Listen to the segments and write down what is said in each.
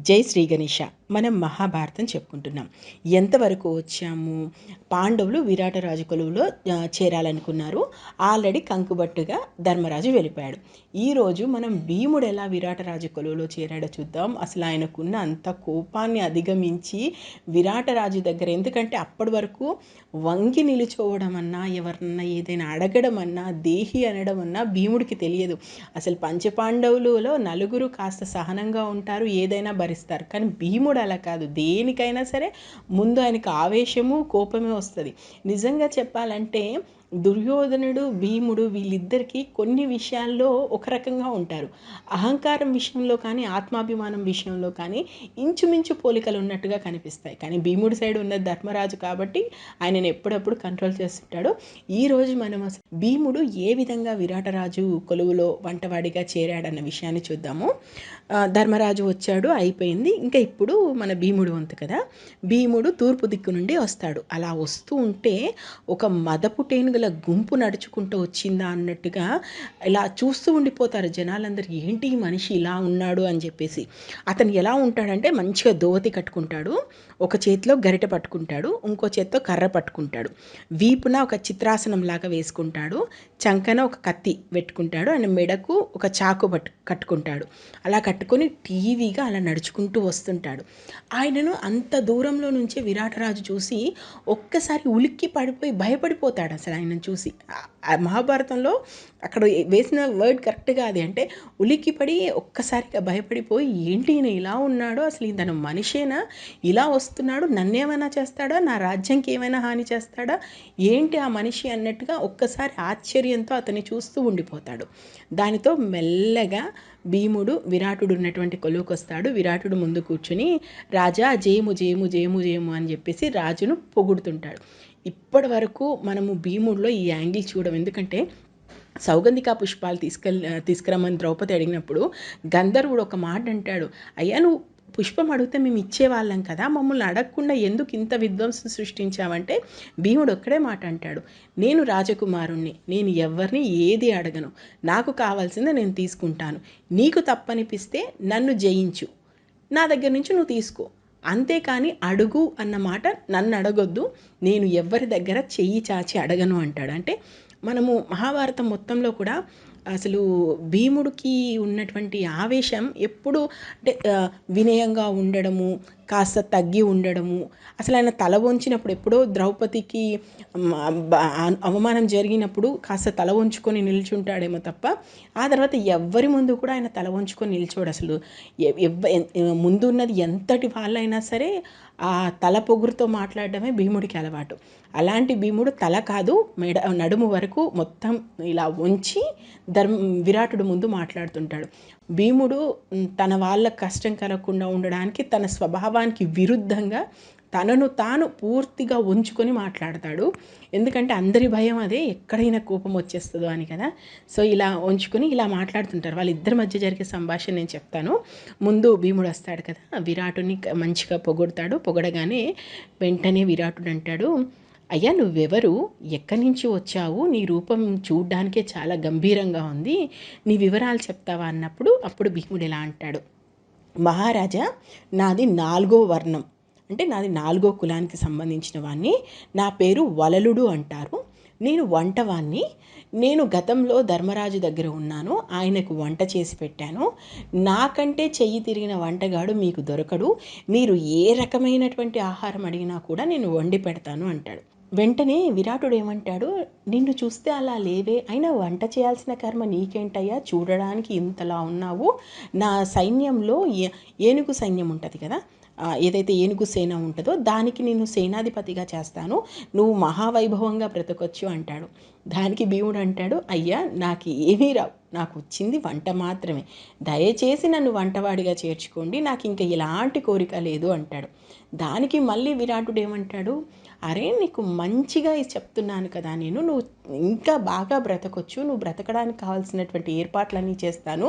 జై శ్రీ గణేష. మనం మహాభారతం చెప్పుకుంటున్నాం. ఎంతవరకు వచ్చాము? పాండవులు విరాటరాజు కొలువులో చేరాలనుకున్నారు. ఆల్రెడీ కంకుబట్టుగా ధర్మరాజు వెళ్ళిపోయాడు. ఈరోజు మనం భీముడు ఎలా విరాటరాజు కొలువులో చేరాడో చూద్దాం. అసలు ఆయనకున్న అంత కోపాన్ని అధిగమించి విరాటరాజు దగ్గర, ఎందుకంటే అప్పటి వరకు వంగి నిలుచోవడం అన్నా, ఎవరన్నా ఏదైనా అడగడం అన్నా, దేహి అనడం అన్నా భీముడికి తెలియదు. అసలు పంచపాండవులలో నలుగురు కాస్త సహనంగా ఉంటారు, ఏదైనా భరిస్తారు. కానీ భీముడు అలా కాదు. దేనికైనా సరే ముందు ఆయనకు ఆవేశము, కోపమే వస్తుంది. నిజంగా చెప్పాలంటే దుర్యోధనుడు, భీముడు వీళ్ళిద్దరికీ కొన్ని విషయాల్లో ఒక రకంగా ఉంటారు. అహంకారం విషయంలో కానీ, ఆత్మాభిమానం విషయంలో కానీ ఇంచుమించు పోలికలు ఉన్నట్టుగా కనిపిస్తాయి. కానీ భీముడి సైడ్ ఉన్న ధర్మరాజు కాబట్టి ఆయనను ఎప్పుడప్పుడు కంట్రోల్ చేస్తుంటాడు. ఈరోజు మనం భీముడు ఏ విధంగా విరాటరాజు కొలువులో వంటవాడిగా చేరాడన్న విషయాన్ని చూద్దాము. ధర్మరాజు వచ్చాడు, అయిపోయింది. ఇంకా ఇప్పుడు మన భీముడు వంతు కదా. భీముడు తూర్పు దిక్కు నుండి వస్తాడు. అలా వస్తూ ఉంటే ఒక మదపుటేనుగుల గుంపు నడుచుకుంటూ వచ్చిందా అన్నట్టుగా ఇలా చూస్తూ ఉండిపోతారు జనాలందరూ. ఏంటి ఈ మనిషి ఇలా ఉన్నాడు అని చెప్పేసి. అతను ఎలా ఉంటాడంటే మంచిగా ధోతి కట్టుకుంటాడు, ఒక చేతిలో గరిటె పట్టుకుంటాడు, ఇంకో చేతితో కర్ర పట్టుకుంటాడు, వీపున ఒక చిత్రాసనం లాగా వేసుకుంటాడు, చంకన ఒక కత్తి పెట్టుకుంటాడు, అండ్ మెడకు ఒక చాకు కట్టుకుంటాడు. అలా కట్టుకొని టీవీగా అలా నడుచుకుంటూ వస్తుంటాడు. ఆయనను అంత దూరంలో నుంచే విరాటరాజు చూసి ఒక్కసారి ఉలిక్కి పడిపోయి భయపడిపోతాడు అసలు ఆయనను చూసి. మహాభారతంలో అక్కడ వేసిన వర్డ్ కరెక్ట్గా అది. అంటే ఉలిక్కిపడి ఒక్కసారిగా భయపడిపోయి, ఏంటి ఈయన ఇలా ఉన్నాడో, అసలు తను మనిషేనా, ఇలా వస్తున్నాడు, నన్నేమైనా చేస్తాడా, నా రాజ్యానికి ఏమైనా హాని చేస్తాడా, ఏంటి ఆ మనిషి అన్నట్టుగా ఒక్కసారి ఆశ్చర్యంతో అతన్ని చూస్తూ ఉండిపోతాడు. దానితో మెల్లగా భీముడు విరాటుడు ఉన్నటువంటి కొలువుకు వస్తాడు. విరాటుడు ముందు కూర్చుని రాజా జేము జేము జేము జేము అని చెప్పేసి రాజును పొగుడుతుంటాడు. ఇప్పటి వరకు మనము భీముడిలో ఈ యాంగిల్ చూడం. ఎందుకంటే సౌగంధికా పుష్పాలు తీసుకురమ్మని ద్రౌపది అడిగినప్పుడు గంధర్వుడు ఒక మాట అంటాడు, అయ్యా నువ్వు పుష్పం అడిగితే మేము ఇచ్చేవాళ్ళం కదా, మమ్మల్ని అడగకుండా ఎందుకు ఇంత విధ్వంసం సృష్టించావంటే భీముడు ఒక్కడే మాట అంటాడు, నేను రాజకుమారుణ్ణి, నేను ఎవరిని ఏది అడగను, నాకు కావాల్సిందే నేను తీసుకుంటాను, నీకు తప్పనిపిస్తే నన్ను జయించు, నా దగ్గర నుంచి నువ్వు తీసుకో, అంతేకాని అడుగు అన్న మాట నన్ను అడగొద్దు, నేను ఎవరి దగ్గర చెయ్యి చాచి అడగను అంటాడు. అంటే మనము మహాభారతం మొత్తంలో కూడా అసలు భీముడికి ఉన్నటువంటి ఆవేశం ఎప్పుడు అంటే వినయంగా ఉండడము, కాస్త తగ్గి ఉండడము. అసలు ఆయన తల వంచినప్పుడు ఎప్పుడో ద్రౌపదికి అవమానం జరిగినప్పుడు కాస్త తల వంచుకొని నిల్చుంటాడేమో తప్ప, ఆ తర్వాత ఎవ్వరి ముందు కూడా ఆయన తల వంచుకొని నిల్చోడు. అసలు ముందు ఉన్నది ఎంతటి వాళ్ళైనా సరే ఆ తల పొగురుతో మాట్లాడడమే భీముడికి అలవాటు. అలాంటి భీముడు తల కాదు, నడుము వరకు మొత్తం ఇలా వంచి విరాటుడు ముందు మాట్లాడుతుంటాడు. భీముడు తన వాళ్ళ కష్టం కలగకుండా ఉండడానికి తన స్వభావానికి విరుద్ధంగా తనను తాను పూర్తిగా ఉంచుకొని మాట్లాడతాడు. ఎందుకంటే అందరి భయం అదే, ఎక్కడైనా కోపం వచ్చేస్తుందో అని కదా. సో ఇలా ఉంచుకొని ఇలా మాట్లాడుతుంటారు. వాళ్ళిద్దరి మధ్య జరిగే సంభాషణ నేను చెప్తాను. ముందు భీముడు వస్తాడు కదా, విరాటుని మంచిగా పొగుడతాడు. పొగడగానే వెంటనే విరాటుడు అంటాడు, అయ్యా నువ్వెవరు, ఎక్కడి నుంచి వచ్చావు, నీ రూపం చూడ్డానికే చాలా గంభీరంగా ఉంది, నీ వివరాలు చెప్తావా అన్నప్పుడు అప్పుడు భీముడు ఎలా అంటాడు, మహారాజా నాది 4వ వర్ణం, అంటే నాది 4వ కులానికి సంబంధించిన వాడిని, నా పేరు వలలుడు అంటారు, నేను వంటవాణ్ణి, నేను గతంలో ధర్మరాజు దగ్గర ఉన్నాను, ఆయనకు వంట చేసి పెట్టాను, నాకంటే చెయ్యి తిరిగిన వంటగాడు మీకు దొరకడు, మీరు ఏ రకమైనటువంటి ఆహారం అడిగినా కూడా నేను వండి పెడతాను అంటాడు. వెంటనే విరాటుడు ఏమంటాడు, నిన్ను చూస్తే అలా లేవే, అయినా వంట చేయాల్సిన కర్మ నీకేంటయ్యా, చూడడానికి ఇంతలా ఉన్నావు, నా సైన్యంలో ఏనుగు సైన్యం ఉంటుంది కదా, ఏదైతే ఏనుగు సేన ఉంటుందో దానికి నేను సేనాధిపతిగా చేస్తాను, నువ్వు మహావైభవంగా బ్రతకొచ్చు అంటాడు. దానికి భీముడు అంటాడు, అయ్యా నాకు ఏమీ రావు, నాకు వచ్చింది వంట మాత్రమే, దయచేసి నన్ను వంటవాడిగా చేర్చుకోండి, నాకు ఇంకా ఎలాంటి కోరిక లేదు అంటాడు. దానికి మళ్ళీ విరాటుడు ఏమంటాడు, అరే నీకు మంచిగా చెప్తున్నాను కదా, నువ్వు ఇంకా బాగా బ్రతకొచ్చు, నువ్వు బ్రతకడానికి కావాల్సినటువంటి ఏర్పాట్లన్నీ చేస్తాను,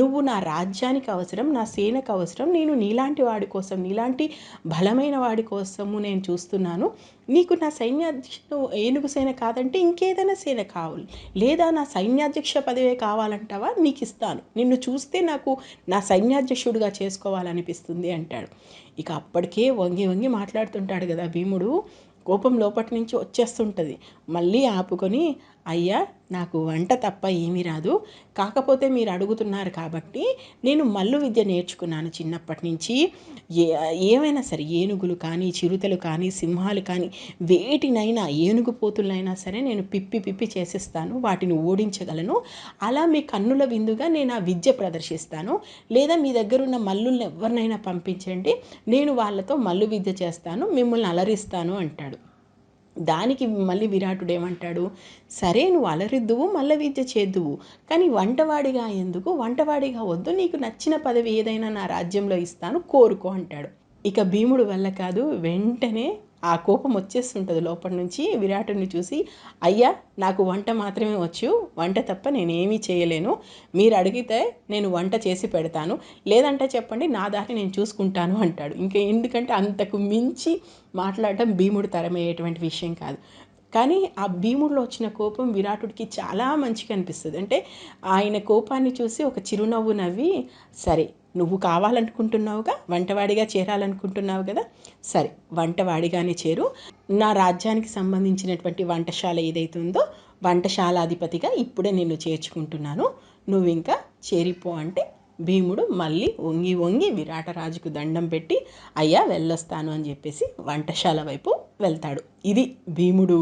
నువ్వు నా రాజ్యానికి అవసరం, నా సేనకు అవసరం, నేను నీలాంటి వాడి కోసం, నీలాంటి బలమైన వాడి కోసము నేను చూస్తున్నాను, నీకు నా సైన్యాధ్యక్షుడు ఏనుగు సేన కాదంటే ఇంకేదైనా సేన కావాలి, లేదా నా సైన్యాధ్యక్ష పదవే కావాలి కావాలంటావా, నీకు ఇస్తాను, నిన్ను చూస్తే నాకు నా సైన్యాధ్యక్షుడిగా చేసుకోవాలనిపిస్తుంది అంటాడు. ఇక అప్పటికే వంగి వంగి మాట్లాడుతుంటాడు కదా భీముడు. కోపం లోపటి నుంచి వచ్చేస్తుంటుంది. మళ్ళీ ఆపుకొని, అయ్యా నాకు వంట తప్ప ఏమీ రాదు, కాకపోతే మీరు అడుగుతున్నారు కాబట్టి నేను మల్లు విద్య నేర్చుకున్నాను చిన్నప్పటి నుంచి. ఏ ఏమైనా సరే, ఏనుగులు కానీ, చిరుతలు కానీ, సింహాలు కానీ, వేటినైనా, ఏనుగు పోతులైనా సరే నేను పిప్పి పిప్పి చేసేస్తాను, వాటిని ఓడించగలను. అలా మీ కన్నుల విందుగా నేను ఆ విద్య ప్రదర్శిస్తాను. లేదా మీ దగ్గర ఉన్న మల్లుల్ని ఎవరినైనా పంపించండి, నేను వాళ్ళతో మల్లు విద్య చేస్తాను, మిమ్మల్ని అలరిస్తాను అంటాడు. దానికి మళ్ళీ విరాటుడు ఏమంటాడు, సరే నువ్వు అలరిద్దువు, మల్ల విద్య చేద్దువు, కానీ వంటవాడిగా ఎందుకు, వంటవాడిగా వద్దు, నీకు నచ్చిన పదవి ఏదైనా నా రాజ్యంలో ఇస్తాను, కోరుకో అంటాడు. ఇక భీముడు వల్ల కాదు, వెంటనే ఆ కోపం వచ్చేస్తుంటుంది లోపల నుంచి. విరాటుని చూసి, అయ్యా నాకు వంట మాత్రమే వచ్చు, వంట తప్ప నేనేమీ చేయలేను, మీరు అడిగితే నేను వంట చేసి పెడతాను, లేదంటే చెప్పండి, నా దారి నేను చూసుకుంటాను అంటాడు. ఇంకా ఎందుకంటే అంతకు మించి మాట్లాడటం భీముడు తరమయ్యేటువంటి విషయం కాదు. కానీ ఆ భీముడిలో వచ్చిన కోపం విరాటుడికి చాలా మంచిగా అనిపిస్తుంది. అంటే ఆయన కోపాన్ని చూసి ఒక చిరునవ్వు నవ్వి, సరే నువ్వు కావాలనుకుంటున్నావుగా, వంటవాడిగా చేరాలనుకుంటున్నావు కదా, సరే వంటవాడిగానే చేరు, నా రాజ్యానికి సంబంధించినటువంటి వంటశాల ఏదైతే ఉందో వంటశాలాధిపతిగా ఇప్పుడే నిన్ను చేర్చుకుంటున్నాను, నువ్వు ఇంకా చేరిపో అంటే భీముడు మళ్ళీ వంగి వంగి విరాటరాజుకు దండం పెట్టి, అయ్యా వెళ్ళొస్తాను అని చెప్పేసి వంటశాల వైపు వెళ్తాడు. ఇది భీముడు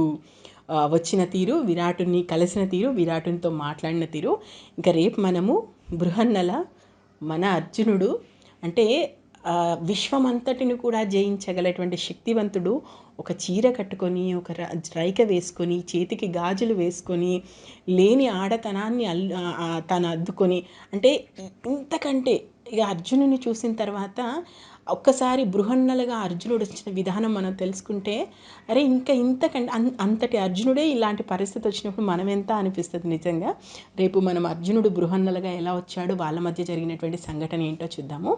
వచ్చిన తీరు, విరాటుని కలిసిన తీరు, విరాటునితో మాట్లాడిన తీరు. ఇంకా రేపు మనము బృహన్నల మన అర్జునుడు అంటే విశ్వమంతటిని కూడా జయించగలటువంటి శక్తివంతుడు, ఒక చీర కట్టుకొని, ఒక రైక వేసుకొని, చేతికి గాజులు వేసుకొని, లేని ఆడతనాన్ని తను అద్దుకొని, అంటే ఇంతకంటే ఇక అర్జునుని చూసిన తర్వాత ఒక్కసారి బృహన్నలుగా అర్జునుడు వచ్చిన విధానం మనం తెలుసుకుంటే, అరే ఇంకా ఇంతకంటే అంతటి అర్జునుడే ఇలాంటి పరిస్థితి వచ్చినప్పుడు మనం ఎంత అనిపిస్తుంది నిజంగా. రేపు మనం అర్జునుడు బృహన్నలుగా ఎలా వచ్చాడు, వాళ్ళ మధ్య జరిగినటువంటి సంఘటన ఏంటో చూద్దాము.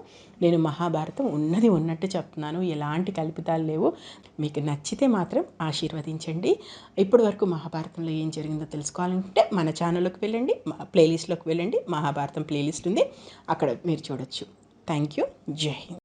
నేను మహాభారతం ఉన్నది ఉన్నట్టు చెప్తున్నాను, ఎలాంటి కల్పితాలు లేవు. మీకు నచ్చితే మాత్రం ఆశీర్వదించండి. ఇప్పటి వరకు మహాభారతంలో ఏం జరిగిందో తెలుసుకోవాలంటే మన ఛానల్లోకి వెళ్ళండి, ప్లేలిస్ట్లోకి వెళ్ళండి, మహాభారతం ప్లేలిస్ట్ ఉంది, అక్కడ మీరు చూడొచ్చు. Thank you. జై హింద్.